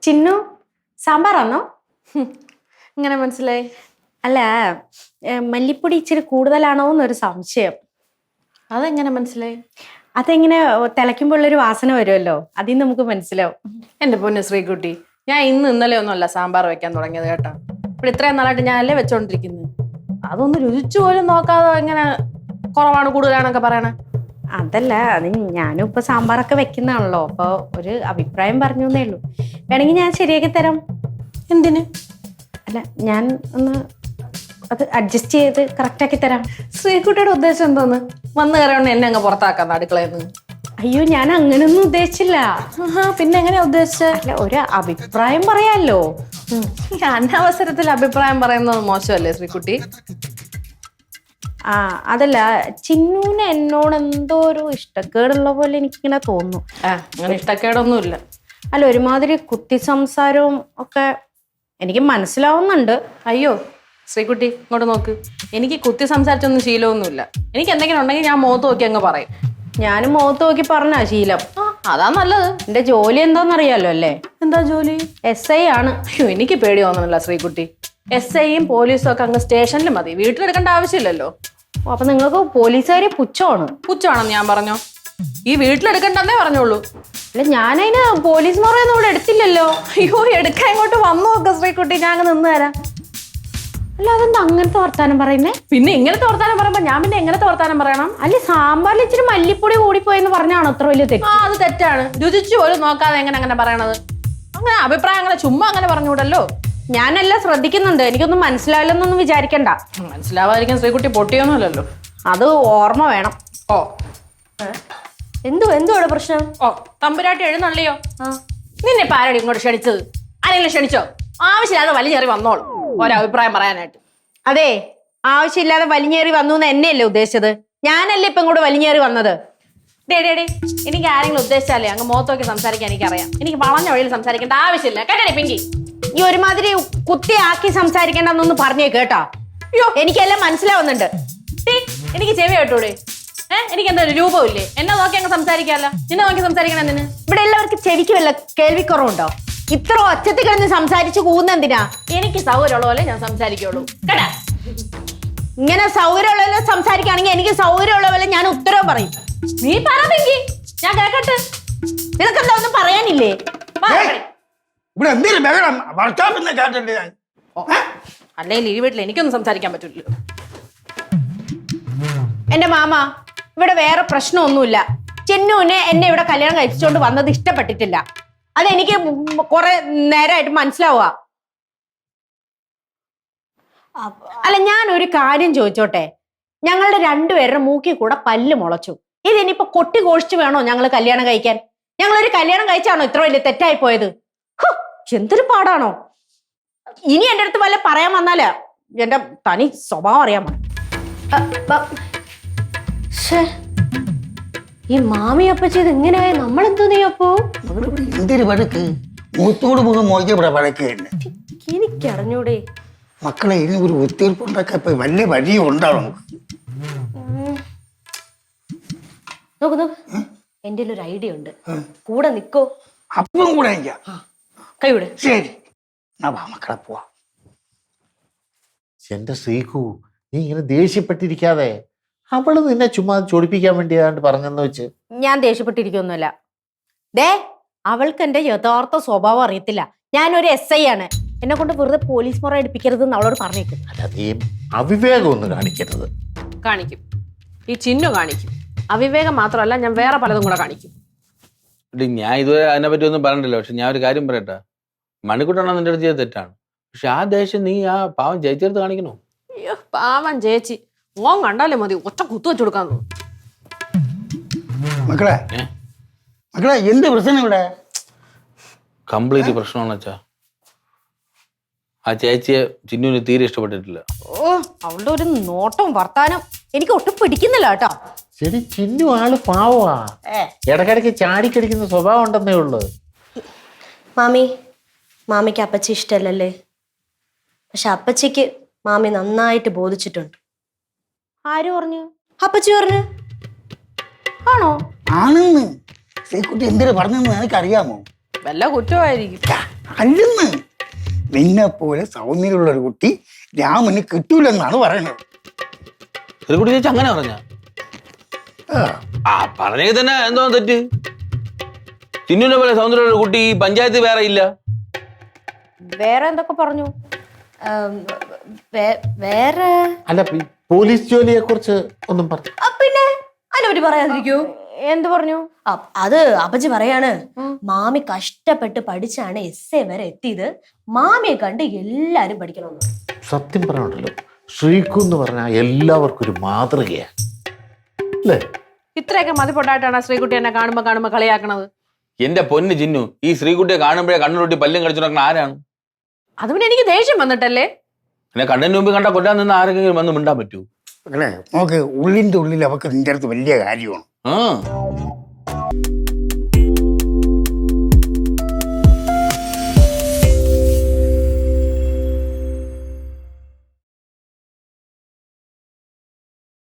ചിന്നു സാമ്പാറാണോ? ഇങ്ങനെ മനസ്സിലായി? അല്ല, മല്ലിപ്പൊടി ഇച്ചിരി കൂടുതലാണോ എന്നൊരു സംശയം. അതെങ്ങനെ മനസ്സിലായി? അതെങ്ങനെ തിളയ്ക്കുമ്പോൾ ഉള്ളൊരു വാസന വരുമല്ലോ, അതിൽ നമുക്ക് മനസ്സിലാവും. എന്റെ പൊന്ന് ശ്രീകുട്ടി, ഞാൻ ഇന്നലെ ഒന്നുമല്ല സാമ്പാർ വെക്കാൻ തുടങ്ങിയത് കേട്ടോ. ഇപ്പോൾ ഇത്രയും നാളായിട്ട് ഞാനല്ലേ വെച്ചോണ്ടിരിക്കുന്നത്. അതൊന്ന് രുചിച്ചു പോലും നോക്കാതെ എങ്ങനെ കുറവാണ് കൂടുതലാണൊക്കെ പറയണേ? അതല്ല, അത് ഞാനും ഇപ്പൊ സാമ്പാറൊക്കെ വെക്കുന്നതാണല്ലോ, അപ്പൊ ഒരു അഭിപ്രായം പറഞ്ഞു എന്നേ ഉള്ളൂ. വേണമെങ്കിൽ ഞാൻ ശരിയാക്കി തരാം. എന്തിന്? അല്ല, ഞാൻ ഒന്ന് അത് അഡ്ജസ്റ്റ് ചെയ്ത് കറക്റ്റ് ആക്കി തരാം. ശ്രീകുട്ടിയുടെ ഉദ്ദേശം എന്തോന്ന്? വന്നു കയറണം എന്നെ അങ്ങ് പുറത്താക്കാം അടുക്കളയിൽ നിന്ന്? അയ്യോ, ഞാൻ അങ്ങനൊന്നും ഉദ്ദേശിച്ചില്ല. പിന്നെ എങ്ങനെയാ ഉദ്ദേശിച്ചത്? അല്ല, ഒരു അഭിപ്രായം പറയാലോ. അനവസരത്തിൽ അഭിപ്രായം പറയുന്നത് മോശമല്ലേ ശ്രീകുട്ടി? അതല്ല, ചിന്നൂന് എന്നോട് എന്തോ ഒരു ഇഷ്ടക്കേടുള്ള പോലെ എനിക്കിങ്ങനെ തോന്നുന്നു. അങ്ങനെ ഇഷ്ടക്കേടൊന്നുമില്ല. അല്ല, ഒരുമാതിരി കുത്തി സംസാരവും ഒക്കെ എനിക്ക് മനസ്സിലാവുന്നുണ്ട്. അയ്യോ ശ്രീകുട്ടി, ഇങ്ങോട്ട് നോക്ക്. എനിക്ക് കുത്തി സംസാരിച്ചൊന്നും ശീലമൊന്നുമില്ല. എനിക്ക് എന്തെങ്കിലും ഉണ്ടെങ്കിൽ ഞാൻ മുഖത്ത് നോക്കി അങ്ങ് പറയും. ഞാനും മുഖത്ത് നോക്കി പറഞ്ഞ ശീലം. അതാ നല്ലത്. എന്റെ ജോലി എന്താന്നറിയാലോ അല്ലേ? എന്താ ജോലി? SI ആണ്. അയ്യോ, എനിക്ക് പേടി തോന്നുന്നില്ല ശ്രീകുട്ടി. SIയും പോലീസും ഒക്കെ അങ്ങ് സ്റ്റേഷനിൽ മതി, വീട്ടിലെടുക്കേണ്ട ആവശ്യമില്ലല്ലോ. അപ്പൊ നിങ്ങൾക്ക് പോലീസുകാരെ പുച്ഛമാണ്? പുച്ഛമാണെന്ന് ഞാൻ പറഞ്ഞോ? ഈ വീട്ടിലെടുക്കണ്ടെന്നേ പറഞ്ഞോളൂ. അല്ല, ഞാനതിന് പോലീസ് എന്ന് പറയുന്നത് ഇവിടെ എടുത്തില്ലല്ലോ. അയ്യോ, എടുക്കാൻ ഇങ്ങോട്ട് വന്നു നോക്ക ശ്രീകുട്ടി, ഞാൻ അങ്ങ് നിന്ന് തരാം. അല്ല, അതെന്താ അങ്ങനത്തെ വർത്താനം പറയുന്നേ? പിന്നെ ഇങ്ങനത്തെ വർത്താനം പറയുമ്പോ ഞാൻ പിന്നെ എങ്ങനത്തെ വർത്താനം പറയണം? അല്ലെ, സാമ്പാറിൽ ഇച്ചിരി മല്ലിപ്പൊടി കൂടിപ്പോയെന്ന് പറഞ്ഞാണോ അത്ര വലിയ തെറ്റ്? അത് തെറ്റാണ്. രുചിച്ചു പോലും നോക്കാതെ അങ്ങനെ പറയണത്? അങ്ങനെ അഭിപ്രായങ്ങളെ ചുമ്മാ അങ്ങനെ പറഞ്ഞുകൂടല്ലോ. ഞാനെല്ലാം ശ്രദ്ധിക്കുന്നുണ്ട്, എനിക്കൊന്നും മനസ്സിലാവില്ലെന്നൊന്നും വിചാരിക്കണ്ട. മനസ്സിലാവാതിരിക്കാൻ ശ്രീകുട്ടി പൊട്ടിയൊന്നുമല്ലല്ലോ. അത് ഓർമ്മ വേണം. ഓ, എന്തുവാണ് പ്രശ്നം? ഓ, തമ്പുരാട്ടി എഴുന്നള്ളിയോ? നിന്നെ ഇപ്പൊ ആരോട് ഇങ്ങോട്ട് ക്ഷണിച്ചത്? ആരെങ്കിലും ക്ഷണിച്ചോ? ആവശ്യമില്ലാതെ വലിഞ്ഞേറി വന്നോളൂ ഒരഭിപ്രായം പറയാനായിട്ട്. അതെ, ആവശ്യമില്ലാതെ വലിഞ്ഞേറി വന്നു എന്ന് എന്നെയല്ലേ ഉദ്ദേശിച്ചത്? ഞാനല്ലേ ഇപ്പൊ ഇങ്ങോട്ട് വലിഞ്ഞേറി വന്നത്? ഡേ എനിക്ക് ആരെങ്കിലും ഉദ്ദേശിച്ചാലേ അങ്ങ് മുഖത്തോക്കി സംസാരിക്കാൻ എനിക്കറിയാം. എനിക്ക് വളഞ്ഞ വഴിയിൽ സംസാരിക്കേണ്ട ആവശ്യമില്ല കേട്ടേ പിങ്കി. ഈ ഒരുമാതിരി കുത്തിയാക്കി സംസാരിക്കേണ്ടെന്നൊന്ന് പറഞ്ഞേ കേട്ടാ. അയ്യോ, എനിക്കെല്ലാം മനസ്സിലാവുന്നുണ്ട്. എനിക്ക് ചെവി കേട്ടൂടെ? എനിക്ക് എന്തായാലും രൂപമില്ലേ? എന്നെ നോക്കി അങ്ങ് സംസാരിക്കാമല്ലോ. നിന്നെ നോക്കി സംസാരിക്കണം എന്തിന്? ഇവിടെ എല്ലാവർക്കും ചെവിക്ക് വല്ല കേൾവിക്കുറവുണ്ടോ? ഇത്ര ഒച്ചത്തിൽ കിടന്ന് സംസാരിച്ച് കൂന്നെന്തിനാ? എനിക്ക് സൗകര്യമുള്ള പോലെ ഞാൻ സംസാരിക്കുള്ളൂ കേട്ടാ. ഇങ്ങനെ സൗകര്യമുള്ള സംസാരിക്കുകയാണെങ്കിൽ എനിക്ക് സൗകര്യമുള്ള പോലെ ഞാൻ ഉത്തരവ് പറയും. നീ പറ പിങ്കി, ഞാൻ കേക്കട്ടെ. നിനക്കെന്താ ഒന്നും പറയാനില്ലേ? അല്ലെങ്കിൽ ഈ വീട്ടിൽ എനിക്കൊന്നും സംസാരിക്കാൻ പറ്റില്ലല്ലോ. എന്റെ മാമ, ഇവിടെ വേറെ പ്രശ്നമൊന്നുമില്ല. ചെന്നുവിനെ എന്നെ ഇവിടെ കല്യാണം കഴിച്ചുകൊണ്ട് വന്നത് ഇഷ്ടപ്പെട്ടിട്ടില്ല. അതെനിക്ക് കുറെ നേരമായിട്ട് മനസ്സിലാവുക. അല്ല, ഞാനൊരു കാര്യം ചോദിച്ചോട്ടെ. ഞങ്ങളുടെ രണ്ടുപേരുടെ മൂക്കിൽ കൂടെ പല്ല് മുളച്ചു. ഇതിനിപ്പോ കൊട്ടി ഘോഷിച്ചു വേണോ ഞങ്ങൾ കല്യാണം കഴിക്കാൻ? ഞങ്ങളൊരു കല്യാണം കഴിച്ചാണോ ഇത്ര വലിയ തെറ്റായി പോയത്? എന്തൊരു പാടാണോ? ഇനി എന്റെ അടുത്ത് വല്ല പറയാൻ വന്നാല് എന്റെ തനി സ്വഭാവം അറിയാൻ പറ്റും. ഈ മാമിയപ്പ ചെയ്ത് ഇങ്ങനെയായ നമ്മളെന്തോ നീയപ്പോ? എന്തൊരു വഴക്ക്? മൂത്തോട് മുഖം മോശപ്പെടാ വഴക്ക് തന്നെ. എനിക്കറിഞ്ഞൂടെ മക്കളെ, ഇനി ഒരു ഒത്തീർപ്പുണ്ടാക്കാൻ ഇപ്പൊ വലിയ വഴിയും ഉണ്ടാവും. നോക്ക്, എന്റെ ഒരു ഐഡിയ ഉണ്ട്. കൂടെ നിക്കോ? അപ്പം കൂടെ കൈവിടെ. ശരി, മക്കളെ പോവാ. എന്റെ ശ്രീകു, നീ ഇങ്ങനെ ദേഷ്യപ്പെട്ടിരിക്കാതെ. അവള് നിന്നെ ചുമ്മാ ചൊടിപ്പിക്കാൻ വേണ്ടിയാണ്ട് പറഞ്ഞെന്ന് വെച്ച്. ഞാൻ ദേഷ്യപ്പെട്ടിരിക്കൊന്നുമല്ല. അവൾക്ക് എന്റെ യഥാർത്ഥ സ്വഭാവം അറിയത്തില്ല. ഞാനൊരു SI ആണ്. എന്നെ കൊണ്ട് വെറുതെ പോലീസ് മുറ എടുപ്പിക്കരുത് എന്ന് അവളോട് പറഞ്ഞേക്കും. അല്ല, നീ അവിവേകം ഒന്നും കാണിക്കരുത്. കാണിക്കും, ഈ ചിഹ്നം കാണിക്കും. അവിവേകം മാത്രമല്ല, ഞാൻ വേറെ പലതും കൂടെ കാണിക്കും. ഞാൻ ഇതുവരെ അതിനെ പറ്റി ഒന്നും പറഞ്ഞിട്ടില്ല. പക്ഷെ ഞാൻ ഒരു കാര്യം പറയട്ടെ, മണിക്കുട്ടനാണ് നിന്റെ അടുത്ത് ചെയ്ത് തെറ്റാണ്. പക്ഷെ ആ ദേഷ്യം നീ ആ പാവം ചേച്ചിയെടുത്ത് കാണിക്കണോ? അയ്യോ, പാവം ചേച്ചി. ഓൻ കണ്ടാലേ മതി ഒറ്റ കുത്തു വെച്ചു കൊടുക്കാന്ന്. മക്കളെ എന്ത് പ്രശ്നം ഇവിടെ? കംപ്ലീറ്റ് പ്രശ്നമാണെന്ന് വെച്ചാ ആ ചേച്ചിയെ ചിന്നുവിന് തീരെ ഇഷ്ടപ്പെട്ടിട്ടില്ല. അവളുടെ ഒരു നോട്ടം വർത്താനം എനിക്ക് ഒട്ടും പിടിക്കുന്നില്ല കേട്ടോ. ശരി, ചിന്നു ആള് പാവാ. ഇടക്കിടയ്ക്ക് ചാടിക്കടിക്കുന്ന സ്വഭാവം ഉണ്ടെന്നേ ഉള്ളു. മാമിക്ക് അപ്പച്ചി ഇഷ്ടമല്ലല്ലേ? പക്ഷെ അപ്പച്ചിക്ക് മാമി നന്നായിട്ട് ബോധിച്ചിട്ടുണ്ട്. ആര് പറഞ്ഞു? അപ്പച്ചി പറഞ്ഞു. ആണോ? ആണെന്ന് ശ്രീകുട്ടി എന്തിനു പറഞ്ഞെന്ന് നിനക്ക് അറിയാമോ? വല്ല കുറ്റമായിരിക്കും. അല്ലെന്ന് നിന്നെ പോലെ സൗന്ദര്യമുള്ള ഒരു കുട്ടി രാമന് കിട്ടൂലെന്നാണ് പറയുന്നത്. ശ്രീകുട്ടി ചേച്ചി അങ്ങനെ പറഞ്ഞ ആ പറഞ്ഞെങ്കിൽ തന്നെ എന്തോ തെറ്റ്. ചിന്നുവിനെ പോലെ സൗന്ദര്യമുള്ള കുട്ടി ഈ പഞ്ചായത്ത് വേറെ ഇല്ല. വേറെ എന്തൊക്കെ പറഞ്ഞു? വേറെ അല്ല ഈ പോലീസ് ജോലിയെ കുറിച്ച് ഒന്നും പറഞ്ഞു? പിന്നെ അതിനെപ്പറ്റി പറയാതിരിക്കൂ. എന്ത് പറഞ്ഞു? അത് അപ്പച്ചി പറയാണ്, മാമി കഷ്ടപ്പെട്ട് പഠിച്ചാണ് SA വരെ എത്തിയത്. മാമിയെ കണ്ട് എല്ലാരും പഠിക്കണമെന്ന്. സത്യം പറഞ്ഞുണ്ടല്ലോ, ശ്രീകു എന്ന് പറഞ്ഞാൽ എല്ലാവർക്കും ഒരു മാതൃകയാണ് അല്ലേ? ഇത്രയൊക്കെ മതിപ്പൊട്ടായിട്ടാണ് ശ്രീകുട്ടി എന്നെ കാണുമ്പോ കളിയാക്കണത്. എന്റെ പൊന്ന് ചിന്നു, ഈ ശ്രീകുട്ടിയെ കാണുമ്പോഴേ കണ്ണുരുട്ടി പല്ലും കളിച്ചു നടക്കുന്ന ആരാണ്? അത് പിന്നെ എനിക്ക് ദേഷ്യം വന്നിട്ടല്ലേ. പിന്നെ കണ്ണിന് മുമ്പ് കണ്ട കൊല്ലാൻ നിന്ന് ആരെങ്കിലും വന്ന് മിണ്ടാൻ പറ്റൂ? അല്ലേ നോക്ക്, ഉള്ളിന്റെ ഉള്ളിൽ അവക്ക് നിന്റെ അടുത്ത് വലിയ കാര്യമാണ്. ആ